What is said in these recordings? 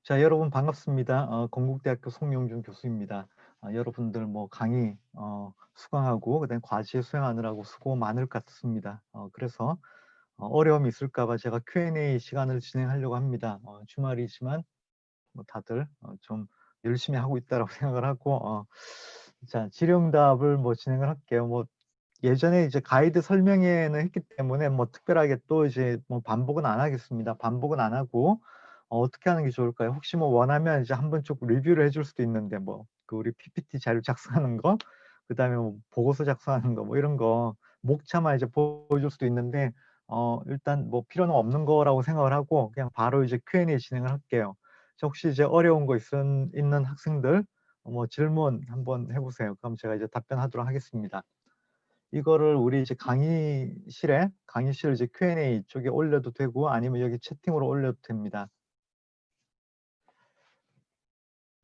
자, 여러분 반갑습니다. 건국대학교 송영준 교수입니다. 여러분들 뭐 강의 수강하고 그다음에 과제 수행하느라고 수고 많을 것 같습니다. 그래서 어려움이 있을까 봐 제가 Q&A 시간을 진행하려고 합니다. 주말이지만 뭐 다들 좀 열심히 하고 있다라고 생각을 하고 자, 질의응답을 뭐 진행을 할게요. 뭐 예전에 이제 가이드 설명회는 했기 때문에 뭐 특별하게 또 이제 뭐 반복은 안 하겠습니다. 반복은 안 하고 어떻게 하는 게 좋을까요? 혹시 뭐 원하면 이제 한번 쭉 리뷰를 해줄 수도 있는데 뭐 그 우리 PPT 자료 작성하는 거, 그다음에 뭐 보고서 작성하는 거 뭐 이런 거 목차만 이제 보여줄 수도 있는데 일단 뭐 필요는 없는 거라고 생각을 하고 그냥 바로 이제 Q&A 진행을 할게요. 혹시 이제 어려운 거 있는 학생들 뭐 질문 한번 해보세요. 그럼 제가 이제 답변하도록 하겠습니다. 이거를 우리 이제 강의실 이제 Q&A 쪽에 올려도 되고 아니면 여기 채팅으로 올려도 됩니다.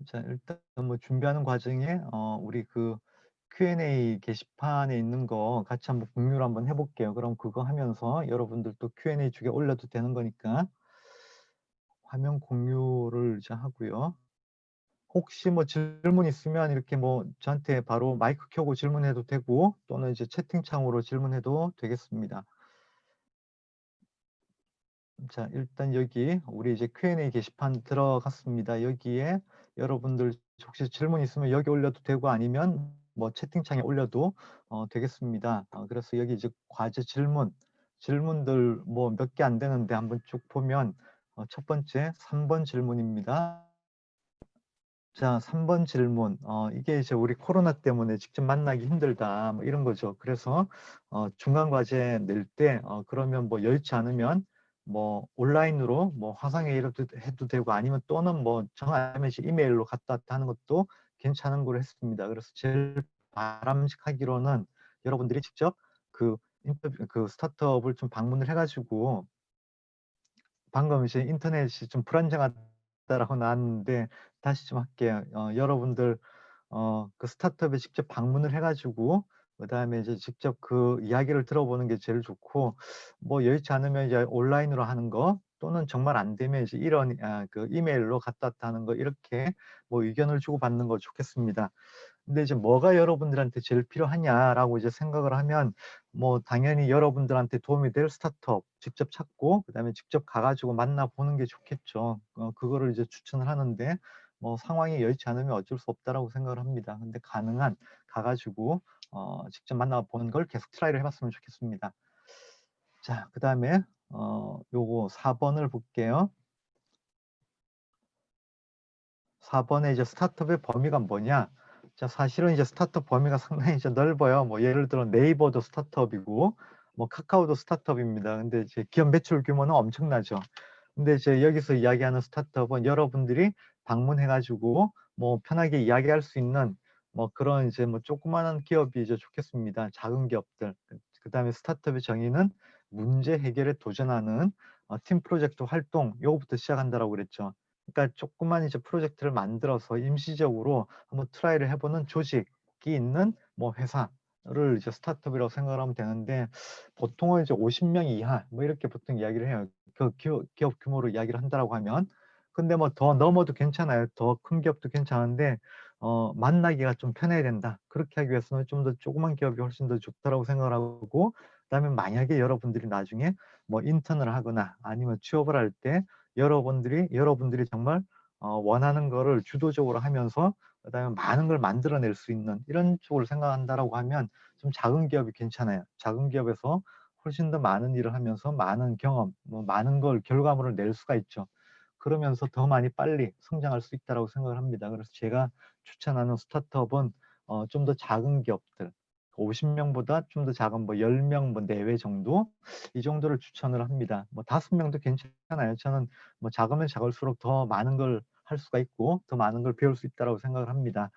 자, 일단 뭐 준비하는 과정에 우리 그 Q&A 게시판에 있는 거 같이 한번 공유를 한번 해볼게요. 그럼 그거 하면서 여러분들 또 Q&A 쪽에 올려도 되는 거니까 화면 공유를 이제 하고요. 혹시 뭐 질문 있으면 이렇게 뭐 저한테 바로 마이크 켜고 질문해도 되고 또는 이제 채팅창으로 질문해도 되겠습니다. 자, 일단 여기 우리 이제 Q&A 게시판 들어갔습니다. 여기에 여러분들 혹시 질문 있으면 여기 올려도 되고 아니면 뭐 채팅창에 올려도 되겠습니다. 그래서 여기 이제 과제 질문들 뭐 몇 개 안 되는데 한번 쭉 보면 첫 번째 3번 질문입니다. 자, 3번 질문. 이게 이제 우리 코로나 때문에 직접 만나기 힘들다 뭐 이런 거죠. 그래서 중간 과제 낼 때 그러면 뭐 여의치 않으면 뭐 온라인으로 뭐 화상회의로 해도 되고 아니면 또는 뭐 정 아니면 이제 이메일로 갔다 왔다 하는 것도 괜찮은 걸로 했습니다. 그래서 제일 바람직하기로는 여러분들이 직접 그 인터뷰 그 스타트업을 좀 방문을 해가지고 방금 이제 인터넷이 좀 불안정하다라고 나왔는데 다시 좀 할게요. 여러분들 그 스타트업에 직접 방문을 해가지고 그다음에 이제 직접 그 이야기를 들어보는 게 제일 좋고 뭐 여의치 않으면 이제 온라인으로 하는 거 또는 정말 안 되면 이제 이런 그 이메일로 갔다 왔다 하는 거 이렇게 뭐 의견을 주고받는 거 좋겠습니다. 근데 이제 뭐가 여러분들한테 제일 필요하냐라고 이제 생각을 하면 뭐 당연히 여러분들한테 도움이 될 스타트업 직접 찾고 그다음에 직접 가가지고 만나보는 게 좋겠죠. 그거를 이제 추천을 하는데 뭐 상황이 여의치 않으면 어쩔 수 없다라고 생각을 합니다. 근데 가능한 가가지고 직접 만나보는 걸 계속 트라이를 해봤으면 좋겠습니다. 자, 그다음에 요거 4번을 볼게요. 4번에 이제 스타트업의 범위가 뭐냐? 자, 사실은 이제 스타트업 범위가 상당히 이제 넓어요. 뭐 예를 들어 네이버도 스타트업이고, 뭐 카카오도 스타트업입니다. 근데 이제 기업 매출 규모는 엄청나죠. 근데 이제 여기서 이야기하는 스타트업은 여러분들이 방문해가지고 뭐 편하게 이야기할 수 있는 뭐 그런 이제 뭐 조그마한 기업이 이제 좋겠습니다. 작은 기업들. 그다음에 스타트업의 정의는 문제 해결에 도전하는 팀 프로젝트 활동 요거부터 시작한다라고 그랬죠. 그러니까 조그만 이제 프로젝트를 만들어서 임시적으로 한번 트라이를 해보는 조직이 있는 뭐 회사를 이제 스타트업이라고 생각을 하면 되는데 보통은 이제 50명 이하 뭐 이렇게 보통 이야기를 해요. 그 기업 규모로 이야기를 한다라고 하면 근데 뭐 더 넘어도 괜찮아요. 더 큰 기업도 괜찮은데 만나기가 좀 편해야 된다. 그렇게 하기 위해서는 좀 더 조그만 기업이 훨씬 더 좋다라고 생각을 하고 그다음에 만약에 여러분들이 나중에 뭐 인턴을 하거나 아니면 취업을 할 때 여러분들이 정말 원하는 거를 주도적으로 하면서 그다음에 많은 걸 만들어낼 수 있는 이런 쪽을 생각한다라고 하면 좀 작은 기업이 괜찮아요. 작은 기업에서 훨씬 더 많은 일을 하면서 많은 경험, 뭐 많은 걸 결과물을 낼 수가 있죠. 그러면서 더 많이 빨리 성장할 수 있다고 생각을 합니다. 그래서 제가 추천하는 스타트업은 좀 더 작은 기업들, 50명보다 좀 더 작은 뭐 10명 뭐 내외 정도 이 정도를 추천을 합니다. 뭐 5명도 괜찮아요. 저는 뭐 작으면 작을수록 더 많은 걸 할 수가 있고 더 많은 걸 배울 수 있다고 생각을 합니다.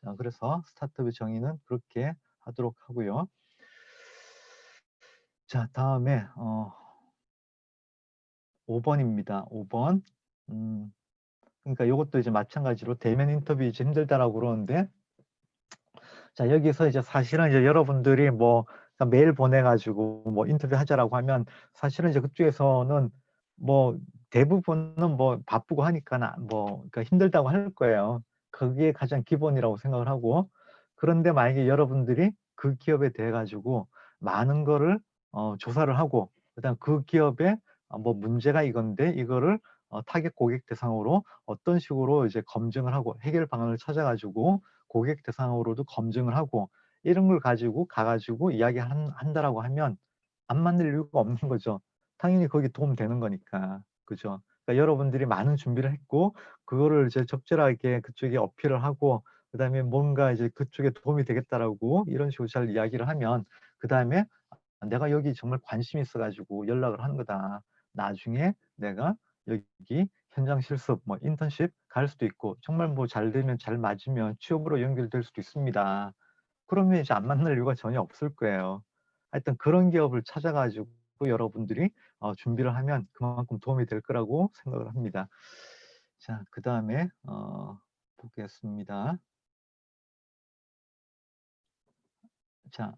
자, 그래서 스타트업의 정의는 그렇게 하도록 하고요. 자, 다음에 5번입니다. 5번. 그러니까 이것도 이제 마찬가지로 대면 인터뷰 이제 힘들다라고 그러는데 자, 여기서 이제 사실은 이제 여러분들이 뭐 메일 보내가지고 뭐 인터뷰 하자라고 하면 사실은 이제 그쪽에서는 뭐 대부분은 뭐 바쁘고 하니까 뭐 그러니까 힘들다고 할 거예요. 그게 가장 기본이라고 생각을 하고, 그런데 만약에 여러분들이 그 기업에 대해 가지고 많은 거를 조사를 하고, 그다음 그 기업에 뭐 문제가 이건데 이거를 타겟 고객 대상으로 어떤 식으로 이제 검증을 하고 해결 방안을 찾아 가지고 고객 대상으로도 검증을 하고, 이런 걸 가지고 가 가지고 한다라고 하면 안 만들 이유가 없는 거죠. 당연히 거기 도움 되는 거니까. 그죠? 그러니까 여러분들이 많은 준비를 했고 그거를 이제 적절하게 그쪽에 어필을 하고, 그다음에 뭔가 이제 그쪽에 도움이 되겠다라고 이런 식으로 잘 이야기를 하면, 그다음에 내가 여기 정말 관심이 있어 가지고 연락을 하는 거다. 나중에 내가 여기 현장 실습 뭐 인턴십 갈 수도 있고, 정말 뭐 잘 되면 잘 맞으면 취업으로 연결될 수도 있습니다. 그러면 이제 안 만날 이유가 전혀 없을 거예요. 하여튼 그런 기업을 찾아 가지고 여러분들이 준비를 하면 그만큼 도움이 될 거라고 생각을 합니다. 자, 그다음에 보겠습니다. 자,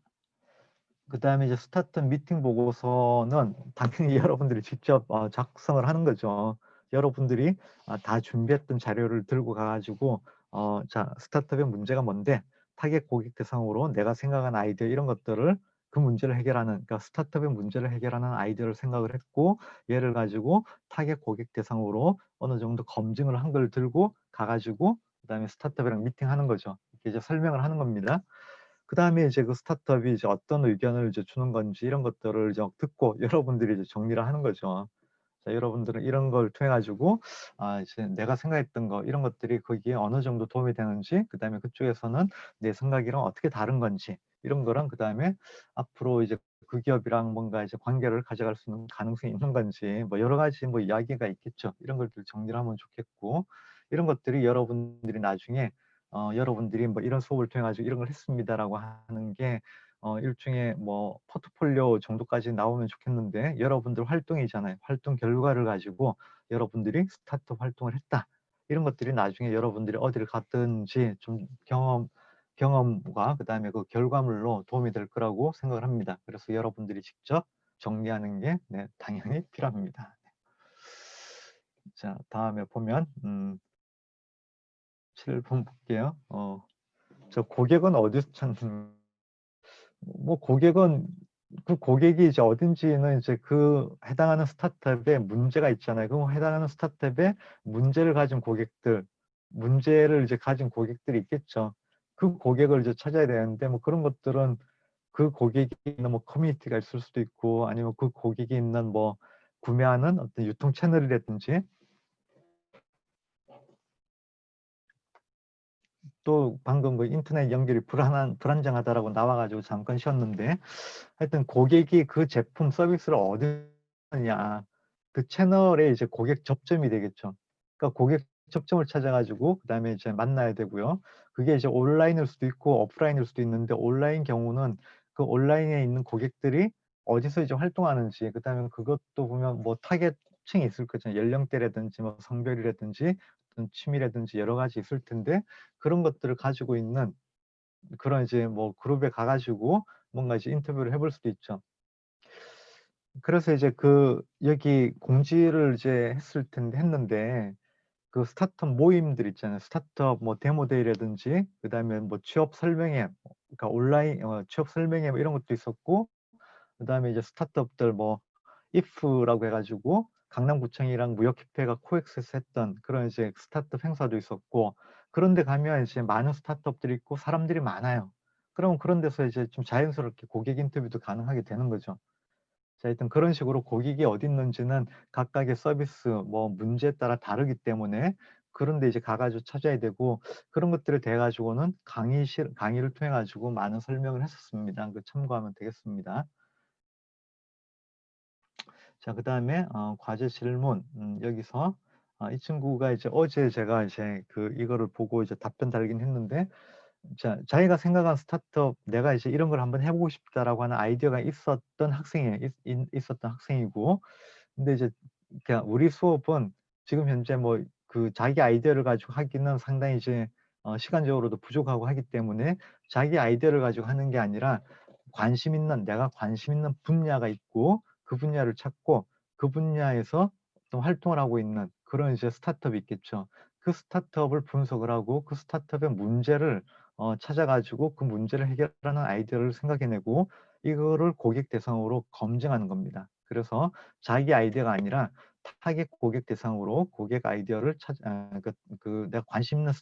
그다음에 이제 스타트업 미팅 보고서는 당연히 여러분들이 직접 작성을 하는 거죠. 여러분들이 다 준비했던 자료를 들고 가 가지고 자, 스타트업의 문제가 뭔데 타겟 고객 대상으로 내가 생각한 아이디어 이런 것들을, 그 문제를 해결하는, 그러니까 스타트업의 문제를 해결하는 아이디어를 생각을 했고, 얘를 가지고 타겟 고객 대상으로 어느 정도 검증을 한 걸 들고 가 가지고 그다음에 스타트업이랑 미팅하는 거죠. 이렇게 이제 설명을 하는 겁니다. 그다음에 이제 그 스타트업이 이제 어떤 의견을 이제 주는 건지 이런 것들을 이제 듣고 여러분들이 이제 정리를 하는 거죠. 자, 여러분들은 이런 걸 통해 가지고 이제 내가 생각했던 거 이런 것들이 거기에 어느 정도 도움이 되는지, 그다음에 그쪽에서는 내 생각이랑 어떻게 다른 건지 이런 거랑, 그다음에 앞으로 이제 그 기업이랑 뭔가 이제 관계를 가져갈 수 있는 가능성이 있는 건지 뭐 여러 가지 뭐 이야기가 있겠죠. 이런 것들 정리를 하면 좋겠고, 이런 것들이 여러분들이 나중에 여러분들이 뭐 이런 수업을 통해 가지고 이런 걸 했습니다라고 하는 게 일종의 뭐 포트폴리오 정도까지 나오면 좋겠는데, 여러분들 활동이잖아요. 활동 결과를 가지고 여러분들이 스타트업 활동을 했다. 이런 것들이 나중에 여러분들이 어디를 갔든지 좀 경험과 그다음에 그 결과물로 도움이 될 거라고 생각을 합니다. 그래서 여러분들이 직접 정리하는 게 당연히 필요합니다. 자, 다음에 보면 7번 볼게요. 저 고객은 어디서 찾는, 뭐 고객은 그 고객이 이제 어딘지는 이제 그 해당하는 스타트업에 문제가 있잖아요. 그 해당하는 스타트업에 문제를 가진 고객들, 문제를 이제 가진 고객들이 있겠죠. 그 고객을 이제 찾아야 되는데, 뭐 그런 것들은 그 고객이 있는 뭐 커뮤니티가 있을 수도 있고, 아니면 그 고객이 있는 뭐 구매하는 어떤 유통 채널이라든지, 또 방금 그 인터넷 연결이 불안정하다라고 나와가지고 잠깐 쉬었는데, 하여튼 고객이 그 제품 서비스를 얻느냐, 그 채널에 이제 고객 접점이 되겠죠. 그러니까 고객 접점을 찾아가지고 그다음에 이제 만나야 되고요. 그게 이제 온라인일 수도 있고 오프라인일 수도 있는데, 온라인 경우는 그 온라인에 있는 고객들이 어디서 이제 활동하는지, 그다음에 그것도 보면 뭐 타겟층이 있을 거잖아요. 연령대라든지 뭐 성별이라든지 어떤 취미라든지 여러 가지 있을 텐데, 그런 것들을 가지고 있는 그런 이제 뭐 그룹에 가가지고 뭔가 이제 인터뷰를 해볼 수도 있죠. 그래서 이제 그 여기 공지를 이제 했는데, 그 스타트업 모임들 있잖아요. 스타트업 뭐 데모데이라든지 그다음에 뭐 취업 설명회, 그러니까 온라인 취업 설명회 뭐 이런 것도 있었고, 그다음에 이제 스타트업들 뭐 if라고 해가지고 강남구청이랑 무역협회가 코엑스에서 했던 그런 이제 스타트업 행사도 있었고, 그런데 가면 이제 많은 스타트업들이 있고 사람들이 많아요. 그럼 그런 데서 이제 좀 자연스럽게 고객 인터뷰도 가능하게 되는 거죠. 자, 하여튼 그런 식으로 고객이 어디 있는지는 각각의 서비스 뭐 문제에 따라 다르기 때문에 그런 데 이제 가가지고 찾아야 되고, 그런 것들을 대 가지고는 강의를 통해 가지고 많은 설명을 했었습니다. 그 참고하면 되겠습니다. 자, 그다음에 과제 질문, 여기서 이 친구가 이제 어제 제가 이제 그 이거를 보고 이제 답변 달긴 했는데, 자, 자기가 생각한 스타트업, 내가 이제 이런 걸 한번 해보고 싶다라고 하는 아이디어가 있었던 있었던 학생이고, 근데 이제 그냥 우리 수업은 지금 현재 뭐 그 자기 아이디어를 가지고 하기는 상당히 이제 시간적으로도 부족하고 하기 때문에 자기 아이디어를 가지고 하는 게 아니라 내가 관심 있는 분야가 있고 그 분야를 찾고 그 분야에서 어떤 활동을 하고 있는 그런 이제 스타트업이 있겠죠. 그 스타트업을 분석을 하고 그 스타트업의 문제를 찾아가지고 그 문제를 해결하는 아이디어를 생각해내고 이거를 고객 대상으로 검증하는 겁니다. 그래서 자기 아이디어가 아니라 타겟 고객 대상으로 고객 아이디어를 내가 관심 있는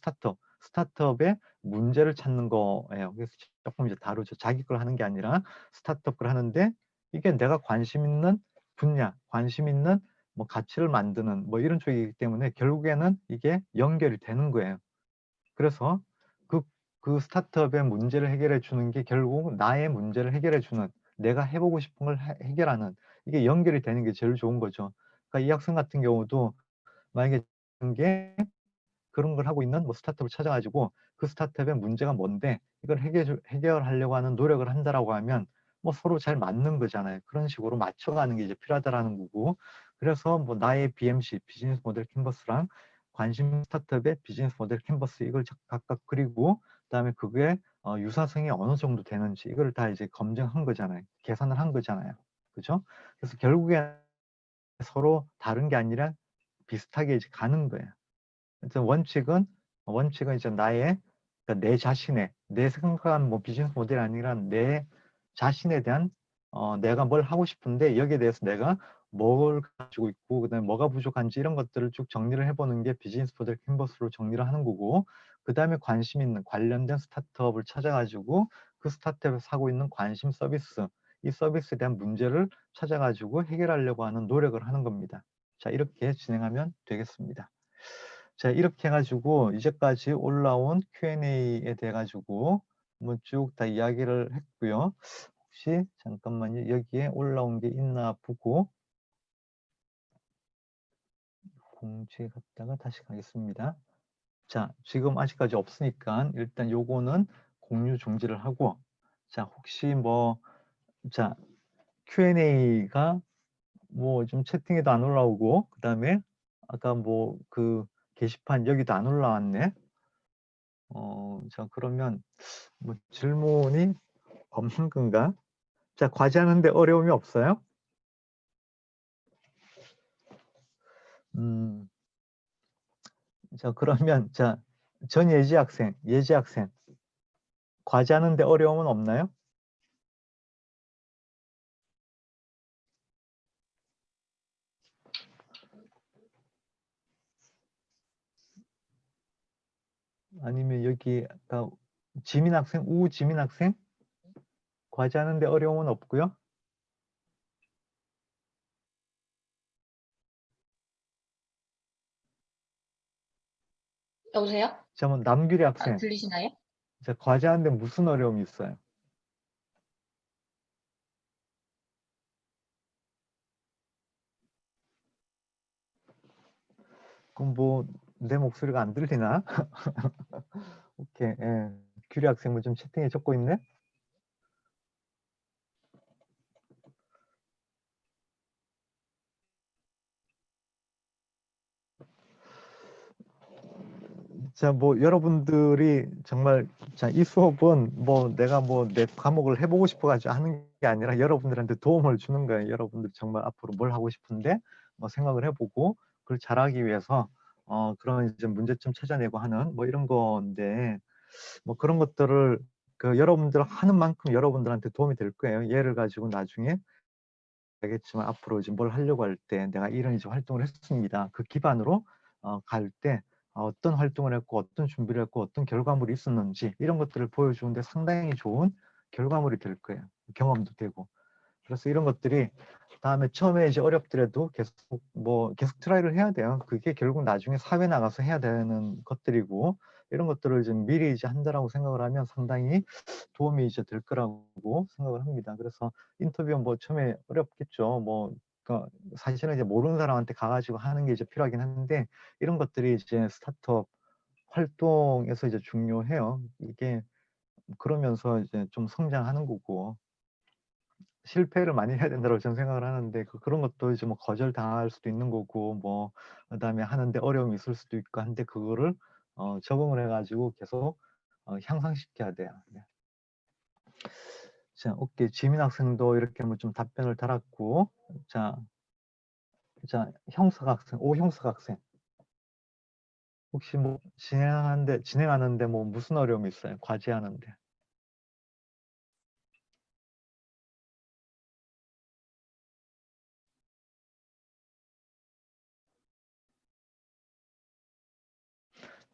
스타트업의 문제를 찾는 거예요. 그래서 조금 이제 다르죠. 자기 걸 하는 게 아니라 스타트업 걸 하는데 이게 내가 관심 있는 분야, 관심 있는 뭐 가치를 만드는 뭐 이런 쪽이기 때문에 결국에는 이게 연결이 되는 거예요. 그래서 그 스타트업의 문제를 해결해 주는 게 결국 나의 문제를 해결해 주는, 내가 해보고 싶은 걸 해결하는, 이게 연결이 되는 게 제일 좋은 거죠. 그러니까 이 학생 같은 경우도 만약에 그런 걸 하고 있는 뭐 스타트업을 찾아가지고 그 스타트업의 문제가 뭔데 이걸 해결하려고 하는 노력을 한다라고 하면 뭐 서로 잘 맞는 거잖아요. 그런 식으로 맞춰가는 게 이제 필요하다라는 거고, 그래서 뭐 나의 BMC, 비즈니스 모델 캔버스랑 관심 스타트업의 비즈니스 모델 캔버스 이걸 각각 그리고 그다음에 그게 유사성이 어느 정도 되는지 이걸 다 이제 검증한 거잖아요. 계산을 한 거잖아요. 그죠? 그래서 결국에 서로 다른 게 아니라 비슷하게 이제 가는 거예요. 그래서 원칙은 이제 그러니까 내 자신의, 내 생각한 뭐 비즈니스 모델이 아니라 내 자신에 대한 내가 뭘 하고 싶은데 여기에 대해서 내가 뭘 가지고 있고 그다음에 뭐가 부족한지 이런 것들을 쭉 정리를 해보는 게 비즈니스 모델 캔버스로 정리를 하는 거고, 그다음에 관심 있는 관련된 스타트업을 찾아가지고 그 스타트업에서 하고 있는 관심 서비스, 이 서비스에 대한 문제를 찾아가지고 해결하려고 하는 노력을 하는 겁니다. 자, 이렇게 진행하면 되겠습니다. 자, 이렇게 해가지고 이제까지 올라온 Q&A에 대해 가지고 한번 쭉 다 이야기를 했고요. 혹시 잠깐만요. 여기에 올라온 게 있나 보고 공지에 갔다가 다시 가겠습니다. 자, 지금 아직까지 없으니까 일단 요거는 공유 중지를 하고, 자, 혹시 뭐, 자, Q&A가 뭐 좀 채팅에도 안 올라오고, 그 다음에 아까 뭐 그 게시판 여기도 안 올라왔네. 자, 그러면 뭐 질문이 없는 건가? 자, 과제하는데 어려움이 없어요? 자, 그러면 자, 전예지 학생, 예지 학생, 과제하는데 어려움은 없나요? 아니면 여기 아까 지민 학생, 우지민 학생, 과제하는데 어려움은 없고요. 여보세요? 자, 뭐 남규리 학생, 들리시나요? 자, 과제하는데 무슨 어려움이 있어요? 그럼 뭐 내 목소리가 안 들리나? 오케이, 예. 규리 학생 뭐 좀 채팅에 적고 있네. 자, 뭐 여러분들이 정말 자, 이 수업은 뭐 내가 뭐 내 과목을 해보고 싶어가지고 하는 게 아니라 여러분들한테 도움을 주는 거예요. 여러분들 정말 앞으로 뭘 하고 싶은데 뭐 생각을 해보고 그걸 잘하기 위해서 그런 이제 문제점 찾아내고 하는 뭐 이런 건데, 뭐 그런 것들을 그 여러분들 하는 만큼 여러분들한테 도움이 될 거예요. 얘를 가지고 나중에 알겠지만 앞으로 이제 뭘 하려고 할 때 내가 이런 이제 활동을 했습니다. 그 기반으로 갈 때 어떤 활동을 했고 어떤 준비를 했고 어떤 결과물이 있었는지 이런 것들을 보여주는데 상당히 좋은 결과물이 될 거예요. 경험도 되고. 그래서 이런 것들이 다음에 처음에 이제 어렵더라도 계속 트라이를 해야 돼요. 그게 결국 나중에 사회 나가서 해야 되는 것들이고, 이런 것들을 좀 미리 이제 한다라고 생각을 하면 상당히 도움이 이제 될 거라고 생각을 합니다. 그래서 인터뷰는 뭐 처음에 어렵겠죠. 뭐 사실은 이제 모르는 사람한테 가가지고 하는 게 이제 필요하긴 한데, 이런 것들이 이제 스타트업 활동에서 이제 중요해요. 이게 그러면서 이제 좀 성장하는 거고, 실패를 많이 해야 된다고 저는 생각을 하는데 그런 것도 이제 뭐 거절당할 수도 있는 거고, 뭐 그다음에 하는데 어려움이 있을 수도 있고 한데 그거를 적응을 해가지고 계속 향상시켜야 돼요. 네. 자, 오케이. 지민 학생도 이렇게 뭐 좀 답변을 달았고, 자, 자, 형사각생, 오형사각생. 혹시 뭐 진행하는데 뭐 무슨 어려움이 있어요? 과제하는데.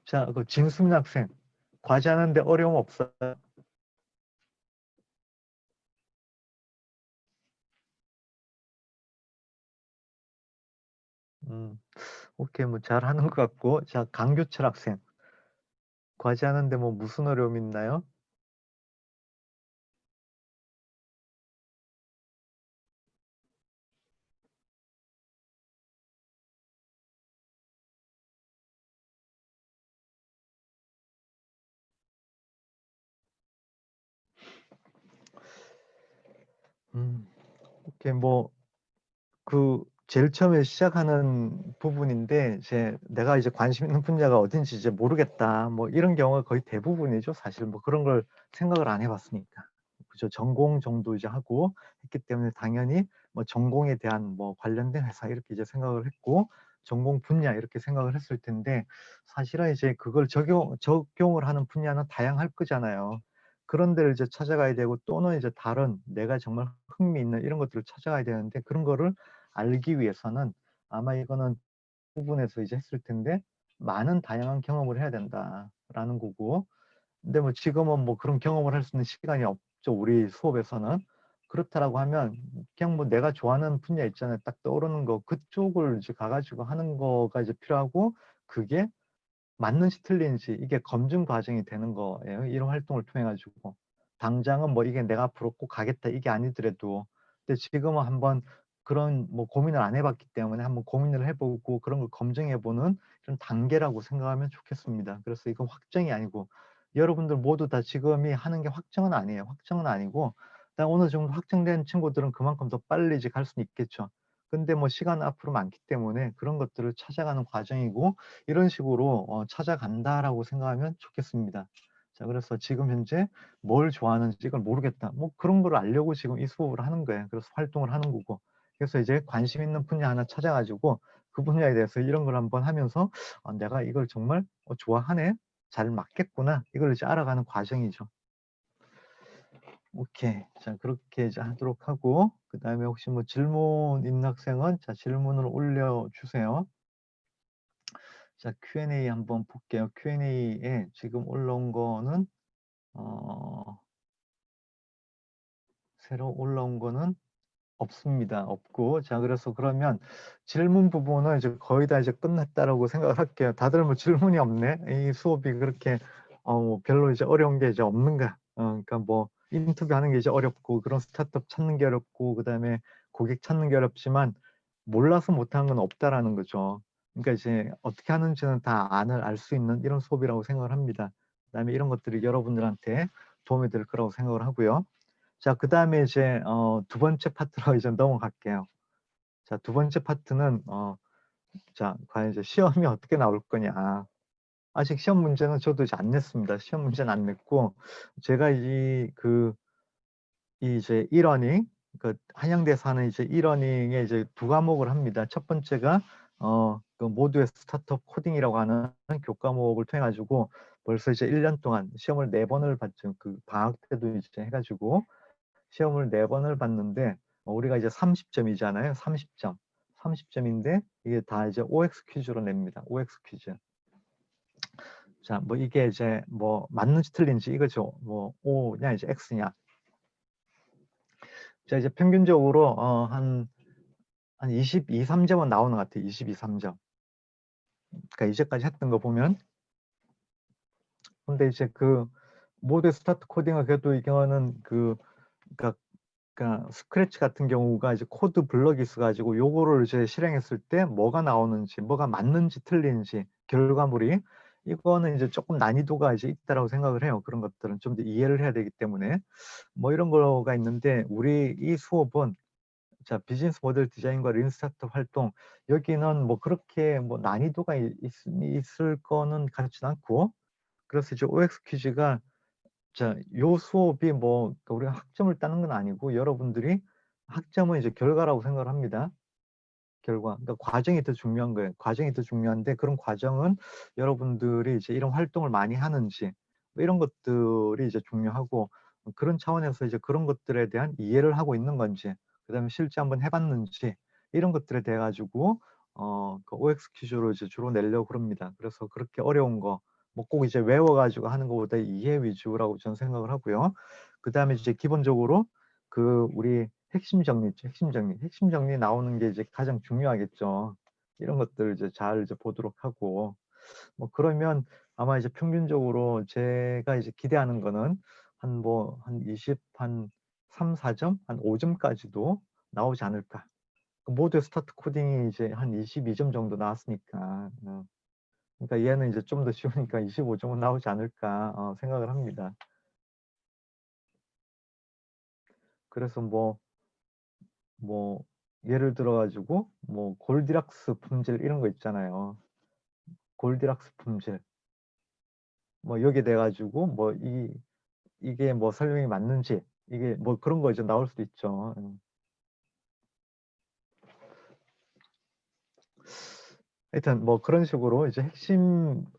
자, 그 진수민 학생, 과제하는데 어려움 없어요? 음, 오케이, 뭐 잘하는 것 같고. 자, 강규철 학생, 과제하는데 뭐 무슨 어려움 있나요? 오케이, 뭐 그 제일 처음에 시작하는 부분인데 이제 내가 이제 관심 있는 분야가 어딘지 이제 모르겠다. 뭐 이런 경우가 거의 대부분이죠. 사실 뭐 그런 걸 생각을 안 해봤으니까. 그죠. 전공 정도 이제 하고 했기 때문에 당연히 뭐 전공에 대한 뭐 관련된 회사 이렇게 이제 생각을 했고 전공 분야 이렇게 생각을 했을 텐데 사실은 이제 그걸 적용을 하는 분야는 다양할 거잖아요. 그런 데를 이제 찾아가야 되고 또는 이제 다른 내가 정말 흥미있는 이런 것들을 찾아가야 되는데 그런 거를 알기 위해서는 아마 이거는 부분에서 이제 했을 텐데 많은 다양한 경험을 해야 된다라는 거고 근데 뭐 지금은 뭐 그런 경험을 할 수 있는 시간이 없죠. 우리 수업에서는. 그렇다라고 하면 그냥 뭐 내가 좋아하는 분야 있잖아요. 딱 떠오르는 거 그쪽을 이제 가가지고 하는 거가 이제 필요하고 그게 맞는지 틀린지 이게 검증 과정이 되는 거예요. 이런 활동을 통해 가지고 당장은 뭐 이게 내가 앞으로 꼭 가겠다 이게 아니더라도 근데 지금은 한번 그런 뭐 고민을 안 해봤기 때문에 한번 고민을 해보고 그런 걸 검증해보는 이런 단계라고 생각하면 좋겠습니다. 그래서 이건 확정이 아니고 여러분들 모두 다 지금이 하는 게 확정은 아니에요. 확정은 아니고 일단 어느 정도 확정된 친구들은 그만큼 더 빨리 이제 갈 수는 있겠죠. 근데 뭐 시간 앞으로 많기 때문에 그런 것들을 찾아가는 과정이고 이런 식으로 찾아간다라고 생각하면 좋겠습니다. 자, 그래서 지금 현재 뭘 좋아하는지 이걸 모르겠다. 뭐 그런 걸 알려고 지금 이 수업을 하는 거예요. 그래서 활동을 하는 거고. 그래서 이제 관심 있는 분야 하나 찾아가지고 그 분야에 대해서 이런 걸 한번 하면서 내가 이걸 정말 좋아하네. 잘 맞겠구나. 이걸 이제 알아가는 과정이죠. 오케이. 자, 그렇게 이제 하도록 하고, 그 다음에 혹시 뭐 질문 있는 학생은 자, 질문을 올려주세요. 자, Q&A 한번 볼게요. Q&A에 지금 올라온 거는, 새로 올라온 거는 없습니다. 없고. 자, 그래서 그러면 질문 부분은 이제 거의 다 이제 끝났다라고 생각을 할게요. 다들 뭐 질문이 없네. 이 수업이 그렇게, 뭐 별로 이제 어려운 게 이제 없는가. 그러니까 뭐 인터뷰 하는 게 이제 어렵고, 그런 스타트업 찾는 게 어렵고, 그 다음에 고객 찾는 게 어렵지만, 몰라서 못하는 건 없다라는 거죠. 그러니까 이제 어떻게 하는지는 다 알 수 있는 이런 수업이라고 생각을 합니다. 그 다음에 이런 것들이 여러분들한테 도움이 될 거라고 생각을 하고요. 자, 그 다음에 이제 두 번째 파트로 이제 넘어갈게요. 자, 두 번째 파트는 자, 과연 이제 시험이 어떻게 나올 거냐. 아직 시험 문제는 저도 이제 안 냈습니다. 시험 문제는 안 냈고 제가 이 이제 e-learning 그 한양대에서 하는 이제 e-learning에 이제 두 과목을 합니다. 첫 번째가 그 모두의 스타트업 코딩이라고 하는 교과목을 통해 가지고 벌써 이제 1년 동안 시험을 4번을 봤죠. 그 방학 때도 이제 해가지고 시험을 4번을 봤는데 우리가 이제 30점이잖아요. 30점. 30점인데 이게 다 이제 OX 퀴즈로 냅니다. OX 퀴즈. 자, 뭐 이게 이제 뭐 맞는지 틀린지 이거죠. 뭐 O냐 이제 X냐. 자, 이제 평균적으로 한 22, 3점은 나오는 것 같아요. 22, 3점. 그러니까 이제까지 했던 거 보면 근데 이제 그 모드 스타트 코딩은 그래도 이거는 그러니까 스크래치 같은 경우가 이제 코드 블럭이 있어가지고 요거를 이제 실행했을 때 뭐가 나오는지, 뭐가 맞는지 틀린지 결과물이 이거는 이제 조금 난이도가 이제 있다라고 생각을 해요. 그런 것들은 좀 더 이해를 해야 되기 때문에 뭐 이런 거가 있는데 우리 이 수업은 자 비즈니스 모델 디자인과 린 스타트업 활동 여기는 뭐 그렇게 뭐 난이도가 있을 거는 같지는 않고 그래서 이제 OX 퀴즈가 자, 요 수업이 뭐 그러니까 우리가 학점을 따는 건 아니고 여러분들이 학점은 이제 결과라고 생각을 합니다. 결과, 그러니까 과정이 더 중요한 거예요. 과정이 더 중요한데 그런 과정은 여러분들이 이제 이런 활동을 많이 하는지 뭐 이런 것들이 이제 중요하고 그런 차원에서 이제 그런 것들에 대한 이해를 하고 있는 건지 그다음에 실제 한번 해봤는지 이런 것들에 대해 가지고 그 OX 퀴즈로 이제 주로 내려고 그럽니다. 그래서 그렇게 어려운 거 뭐 꼭 이제 외워가지고 하는 것보다 이해 위주라고 저는 생각을 하고요. 그 다음에 이제 기본적으로 그 우리 핵심 정리 있죠. 핵심 정리 나오는 게 이제 가장 중요하겠죠. 이런 것들 이제 잘 이제 보도록 하고 뭐 그러면 아마 이제 평균적으로 제가 이제 기대하는 거는 한 20, 한 3, 4점, 한 5점까지도 나오지 않을까. 모두의 스타트 코딩이 이제 한 22점 정도 나왔으니까. 그러니까 얘는 이제 좀 더 쉬우니까 25점은 나오지 않을까 생각을 합니다. 그래서 뭐 예를 들어 가지고 뭐 골디락스 품질 이런 거 있잖아요. 골디락스 품질 뭐 여기에 돼 가지고 뭐 이게 뭐 설명이 맞는지 이게 뭐 그런 거 이제 나올 수도 있죠. 하여튼 뭐 그런 식으로 이제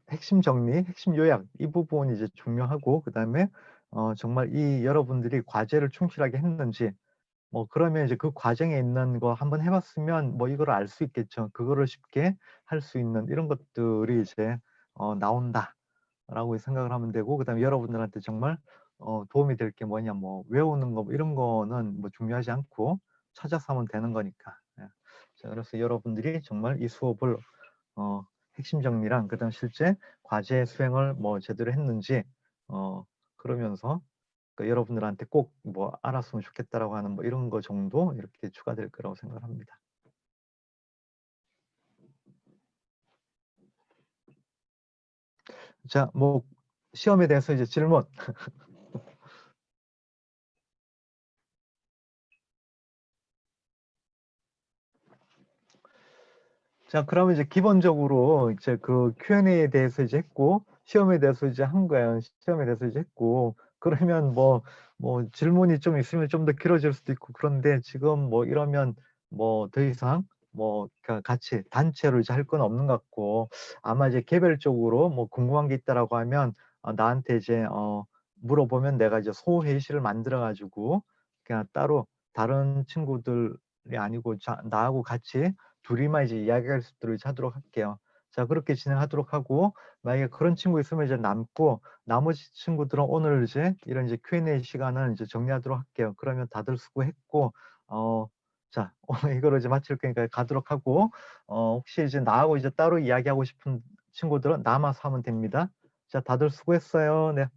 핵심 정리, 핵심 요약 이 부분이 이제 중요하고 그다음에 정말 이 여러분들이 과제를 충실하게 했는지 뭐 그러면 이제 그 과정에 있는 거 한번 해봤으면 뭐 이걸 알 수 있겠죠. 그거를 쉽게 할 수 있는 이런 것들이 이제 나온다라고 생각을 하면 되고 그다음에 여러분들한테 정말 도움이 될 게 뭐냐 뭐 외우는 거 뭐 이런 거는 뭐 중요하지 않고 찾아서 하면 되는 거니까. 예. 자, 그래서 여러분들이 정말 이 수업을 핵심 정리랑 그다음 실제 과제 수행을 뭐 제대로 했는지 그러면서 여러분들한테 꼭 뭐 알았으면 좋겠다라고 하는 뭐 이런 거 정도 이렇게 추가될 거라고 생각을 합니다. 자, 뭐 시험에 대해서 이제 질문. 자, 그러면 이제 기본적으로 이제 그 Q&A에 대해서 이제 했고 시험에 대해서 이제 한 거예요. 시험에 대해서 이제 했고 그러면 뭐 질문이 좀 있으면 좀 더 길어질 수도 있고 그런데 지금 뭐 이러면 뭐 더 이상 뭐 같이 단체로 이제 할 건 없는 것 같고 아마 이제 개별적으로 뭐 궁금한 게 있다라고 하면 나한테 이제 물어보면 내가 이제 소회의실을 만들어 가지고 그냥 따로 다른 친구들이 아니고 나하고 같이 둘이만 이제 이야기할 수 있도록 하도록 할게요. 자, 그렇게 진행하도록 하고 만약에 그런 친구 있으면 이제 남고 나머지 친구들은 오늘 이제 이런 이제 Q&A 시간을 이제 정리하도록 할게요. 그러면 다들 수고했고 자, 오늘 이거로 이제 마칠 거니까 가도록 하고 혹시 이제 나하고 이제 따로 이야기하고 싶은 친구들은 남아서 하면 됩니다. 자, 다들 수고했어요. 네.